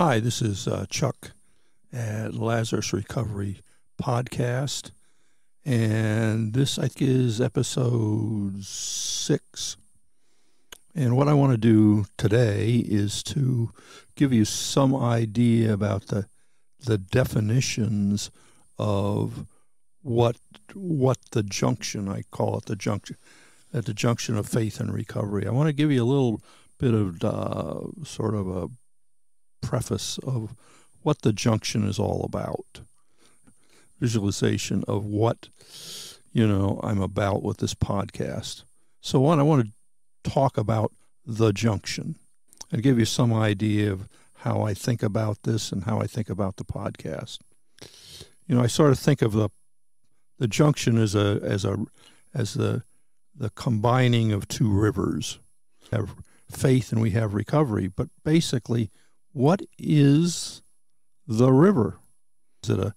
Hi, this is Chuck at Lazarus Recovery Podcast, and this I think is episode 6. And what I want to do today is to give you some idea about the definitions of what the junction, I call it the junction, at the junction of faith and recovery. I want to give you a little bit of sort of a preface of what the junction is all about. Visualization of what, I'm about with this podcast. So I want to talk about the junction and give you some idea of how I think about this and how I think about the podcast. I sort of think of the junction as the combining of two rivers. We have faith and we have recovery, but basically, what is the river? Is it a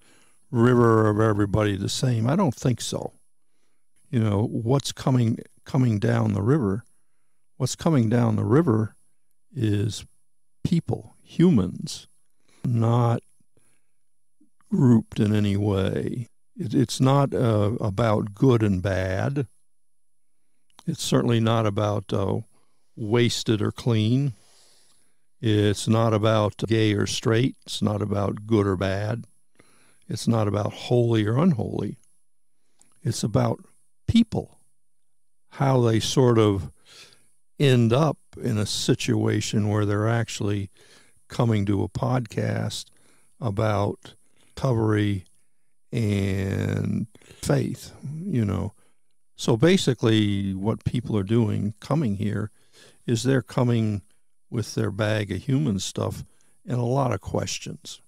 river of everybody the same? I don't think so. What's coming down the river? What's coming down the river is people, humans, not grouped in any way. It's not about good and bad. It's certainly not about wasted or clean. It's not about gay or straight. It's not about good or bad. It's not about holy or unholy. It's about people, how they sort of end up in a situation where they're actually coming to a podcast about recovery and faith, So basically what people are doing coming here is they're coming with their bag of human stuff and a lot of questions.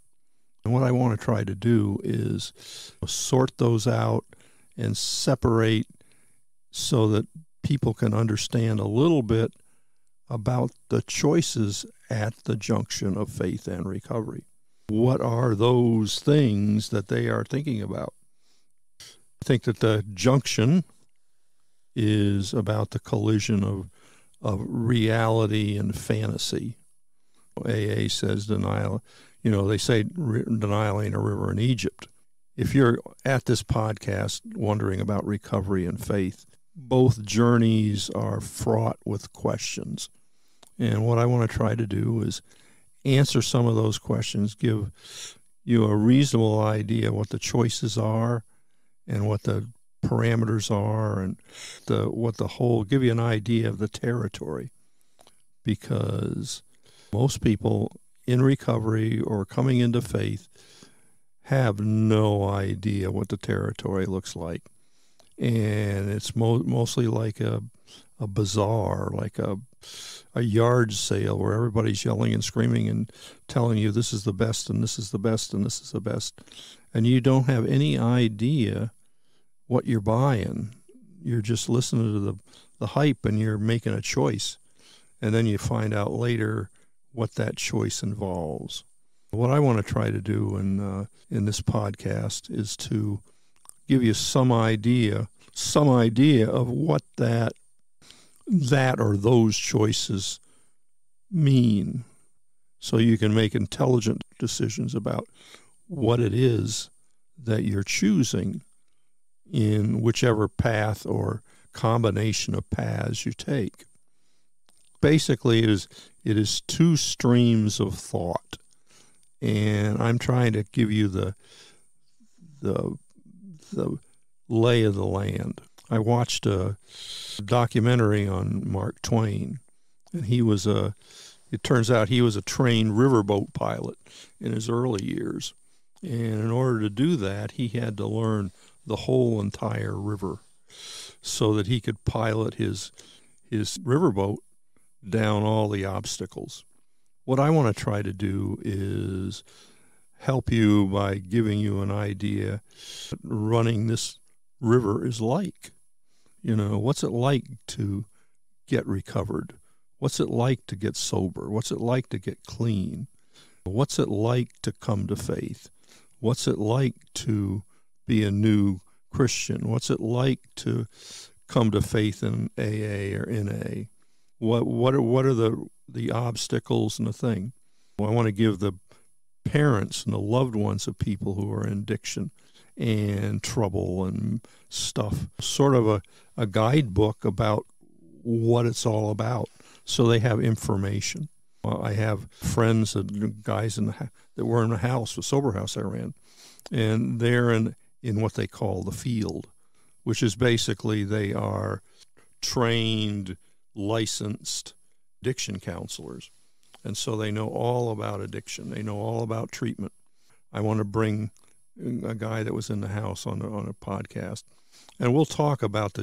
And what I want to try to do is sort those out and separate so that people can understand a little bit about the choices at the junction of faith and recovery. What are those things that they are thinking about? I think that the junction is about the collision of reality and fantasy. AA says denial, they say denial ain't a river in Egypt. If you're at this podcast wondering about recovery and faith, both journeys are fraught with questions. And what I want to try to do is answer some of those questions, give you a reasonable idea what the choices are and what the parameters are and give you an idea of the territory, because most people in recovery or coming into faith have no idea what the territory looks like, and it's mostly like a bazaar, like a yard sale where everybody's yelling and screaming and telling you this is the best and this is the best and this is the best, and you don't have any idea what you're buying. You're just listening to the hype and you're making a choice. And then you find out later what that choice involves. What I want to try to do in this podcast is to give you some idea of what that or those choices mean, so you can make intelligent decisions about what it is that you're choosing in whichever path or combination of paths you take. Basically, it is two streams of thought, and I'm trying to give you the lay of the land. I watched a documentary on Mark Twain, and it turns out he was a trained riverboat pilot in his early years, and in order to do that, he had to learn the whole entire river so that he could pilot his riverboat down all the obstacles. What I want to try to do is help you by giving you an idea what running this river is like. What's it like to get recovered? What's it like to get sober? What's it like to get clean? What's it like to come to faith? What's it like to be a new Christian? What's it like to come to faith in AA or NA? What are the obstacles and the thing? Well, I want to give the parents and the loved ones of people who are in addiction and trouble and stuff. Sort of a guidebook about what it's all about, so they have information. I have friends, guys that were in a house, a sober house I ran, and they're in what they call the field, which is basically they are trained, licensed addiction counselors. And so they know all about addiction. They know all about treatment. I want to bring a guy that was in the house on a podcast, and we'll talk about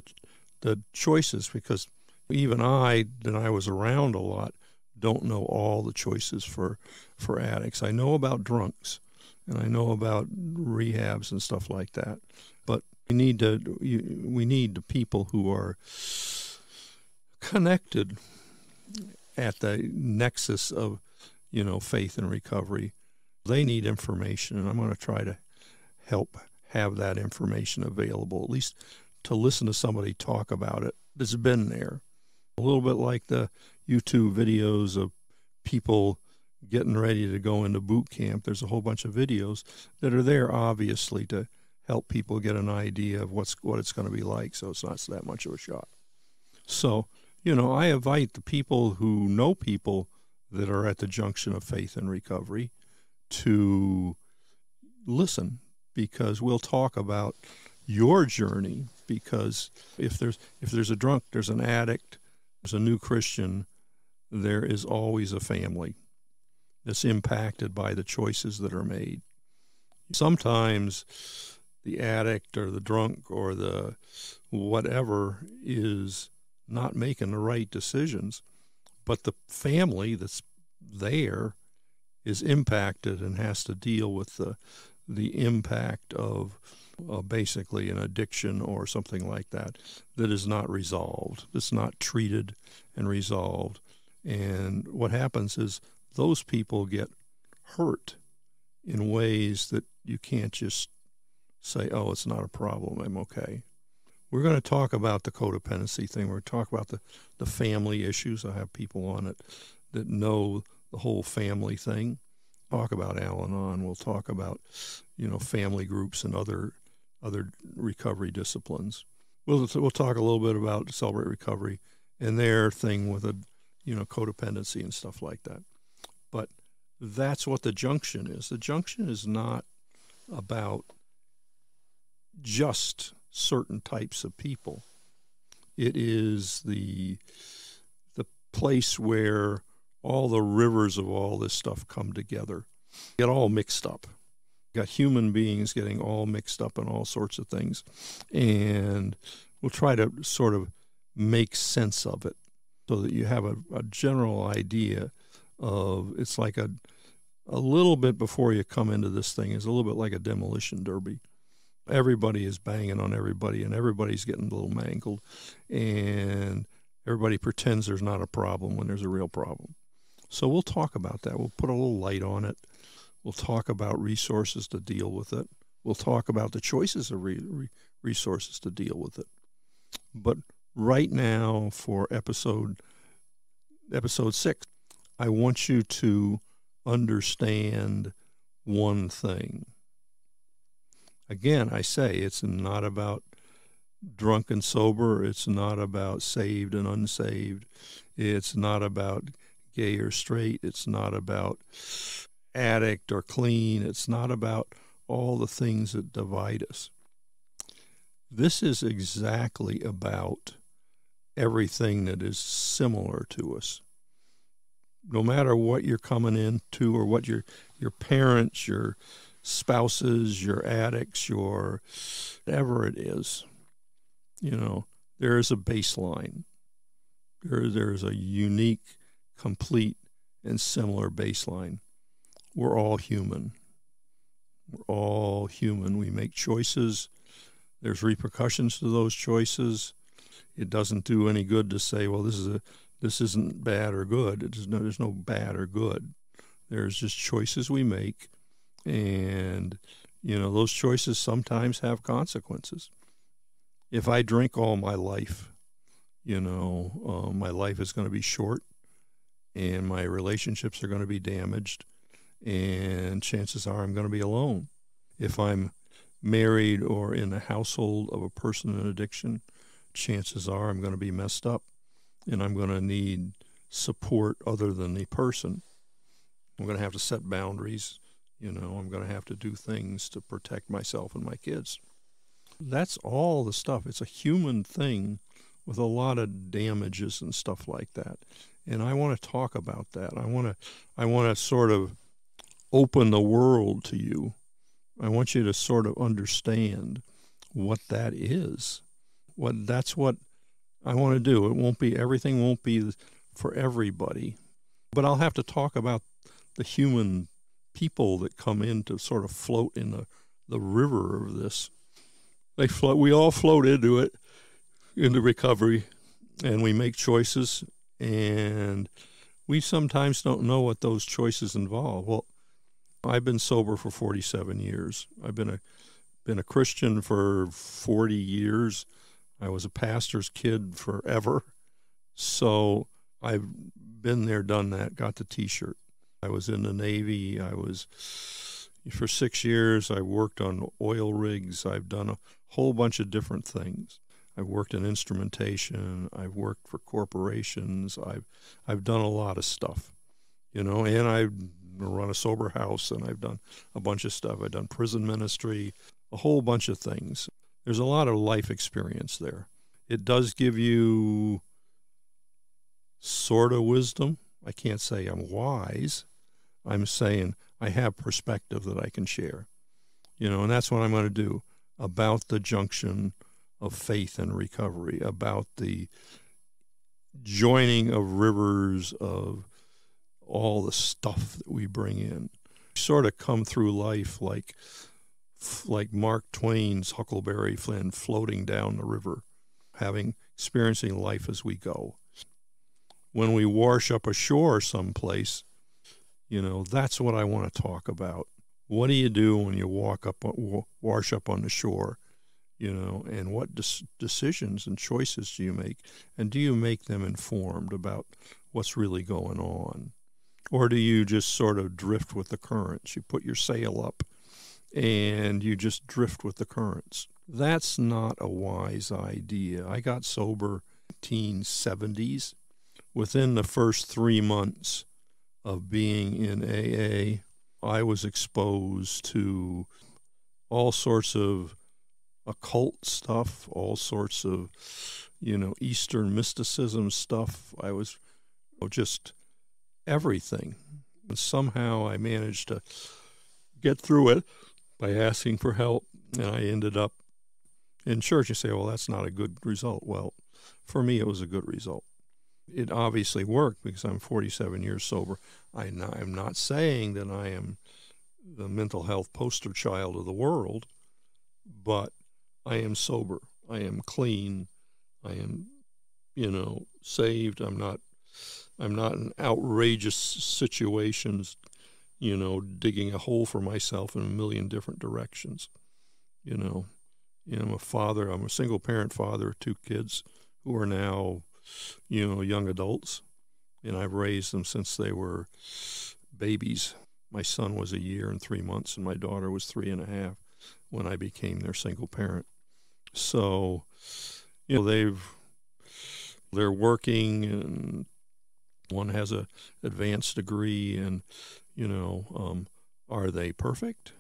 the choices, because even that I was around a lot, don't know all the choices for addicts. I know about drunks, and I know about rehabs and stuff like that. But we need the people who are connected at the nexus of, faith and recovery. They need information, and I'm going to try to help have that information available, at least to listen to somebody talk about it that's been there. A little bit like the YouTube videos of people getting ready to go into boot camp. There's a whole bunch of videos that are there, obviously, to help people get an idea of what it's going to be like, so it's not that much of a shock. So, I invite the people who know people that are at the junction of faith and recovery to listen, because we'll talk about your journey. Because if there's a drunk, there's an addict, there's a new Christian, there is always a family that's impacted by the choices that are made. Sometimes the addict or the drunk or the whatever is not making the right decisions, but the family that's there is impacted and has to deal with the impact of basically an addiction or something like that is not resolved, that's not treated and resolved. And what happens is those people get hurt in ways that you can't just say, oh, it's not a problem, I'm okay. We're going to talk about the codependency thing. We're going to talk about the family issues. I have people on it that know the whole family thing. Talk about Al-Anon. We'll talk about, family groups and other recovery disciplines. We'll talk a little bit about Celebrate Recovery and their thing with codependency and stuff like that. But that's what the junction is. The junction is not about just certain types of people. It is the place where all the rivers of all this stuff come together, get all mixed up. You got human beings getting all mixed up in all sorts of things, and we'll try to sort of make sense of it so that you have a general idea of, it's like a little bit before you come into this thing is a little bit like a demolition derby. Everybody is banging on everybody, and everybody's getting a little mangled, and everybody pretends there's not a problem when there's a real problem. So we'll talk about that. We'll put a little light on it. We'll talk about resources to deal with it. We'll talk about the choices of resources to deal with it. But right now, for episode 6, I want you to understand one thing. Again, I say it's not about drunk and sober. It's not about saved and unsaved. It's not about gay or straight. It's not about addict or clean. It's not about all the things that divide us. This is exactly about everything that is similar to us. No matter what you're coming into or what your parents, your spouses, your addicts, your whatever it is, there is a baseline. There's a unique, complete, and similar baseline. We're all human. We're all human. We make choices. There's repercussions to those choices. It doesn't do any good to say, well, this isn't bad or good. There's no bad or good. There's just choices we make, and those choices sometimes have consequences. If I drink all my life, my life is going to be short, and my relationships are going to be damaged, and chances are I'm going to be alone. If I'm married or in the household of a person in addiction, chances are I'm going to be messed up, and I'm going to need support other than the person. I'm going to have to set boundaries. I'm going to have to do things to protect myself and my kids. That's all the stuff. It's a human thing with a lot of damages and stuff like that. And I want to talk about that. I want to sort of open the world to you. I want you to sort of understand what that is. That's what I want to do. Everything won't be for everybody, but I'll have to talk about the human people that come in to sort of float in the river of this. We all float into recovery, and we make choices, and we sometimes don't know what those choices involve. Well, I've been sober for 47 years. I've been a Christian for 40 years. I was a pastor's kid forever. So I've been there, done that, got the T-shirt. I was in the Navy. For 6 years, I worked on oil rigs. I've done a whole bunch of different things. I've worked in instrumentation. I've worked for corporations. I've done a lot of stuff, and I've run a sober house, and I've done a bunch of stuff. I've done prison ministry, a whole bunch of things. There's a lot of life experience there. It does give you sort of wisdom. I can't say I'm wise. I'm saying I have perspective that I can share, and that's what I'm going to do about the junction of faith and recovery, about the joining of rivers of all the stuff that we bring in. We sort of come through life like Mark Twain's Huckleberry Finn, floating down the river, experiencing life as we go. When we wash up ashore someplace, that's what I want to talk about. What do you do when you wash up on the shore, and what decisions and choices do you make? And do you make them informed about what's really going on? Or do you just sort of drift with the currents? You put your sail up and you just drift with the currents. That's not a wise idea. I got sober in the 1970s. Within the first 3 months of being in AA, I was exposed to all sorts of occult stuff, all sorts of, Eastern mysticism stuff. I was just everything. And somehow I managed to get through it by asking for help, and I ended up in church. You say, well, that's not a good result. Well, for me, it was a good result. It obviously worked because I'm 47 years sober. I'm not saying that I am the mental health poster child of the world, but I am sober. I am clean. I am, saved. I'm not in outrageous situations, digging a hole for myself in a million different directions. I'm a father. I'm a single parent father of 2 kids who are now, young adults, and I've raised them since they were babies. My son was 1 year and 3 months, and my daughter was 3.5 when I became their single parent. So, they're working, and one has a advanced degree, and, are they perfect?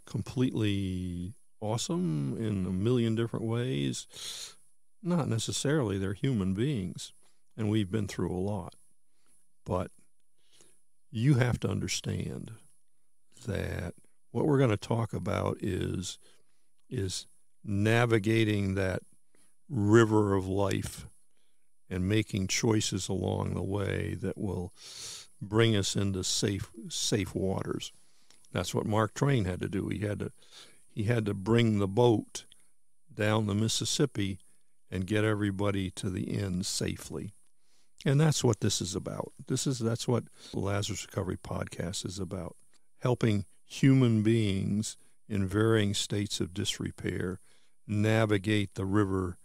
Completely awesome in a million different ways? Not necessarily. They're human beings, and we've been through a lot. But you have to understand that what we're going to talk about is navigating that river of life and making choices along the way that will bring us into safe waters. That's what Mark Twain had to do. He had to bring the boat down the Mississippi and get everybody to the end safely. And that's what this is about. That's what the Lazarus Recovery Podcast is about. Helping human beings in varying states of disrepair navigate the river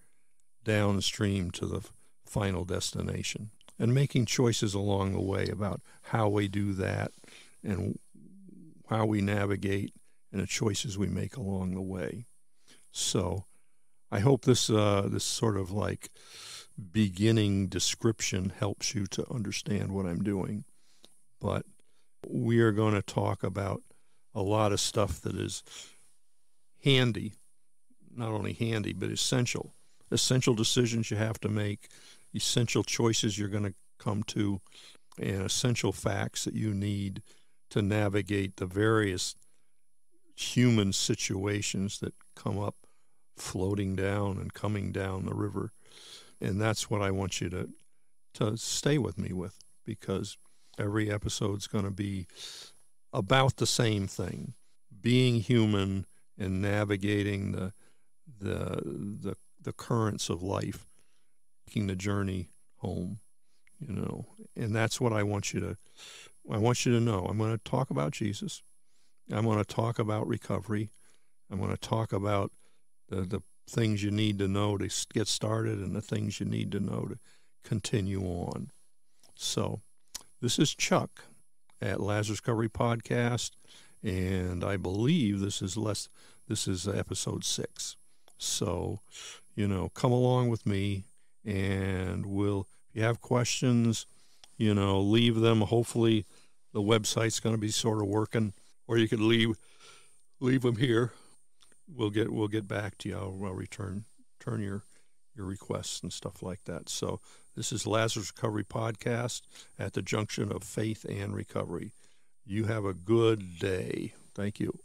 downstream to the final destination, and making choices along the way about how we do that and how we navigate and the choices we make along the way. So I hope this sort of like beginning description helps you to understand what I'm doing. But we are going to talk about a lot of stuff that is handy, not only handy, but essential. Essential decisions you have to make, essential choices you're going to come to, and essential facts that you need to navigate the various human situations that come up floating down and coming down the river. And that's what I want you to stay with me with, because every episode's going to be about the same thing, being human and navigating the currents of life, taking the journey home, and that's what I want you to know. I'm going to talk about Jesus. I'm going to talk about recovery. I'm going to talk about the things you need to know to get started and the things you need to know to continue on. So this is Chuck at Lazarus Recovery Podcast, and I believe this is episode 6. So, come along with me, and if you have questions, leave them. Hopefully the website's going to be sort of working, or you could leave them here. We'll get back to you. I'll return your requests and stuff like that. So this is Lazarus Recovery Podcast at the junction of faith and recovery. You have a good day. Thank you.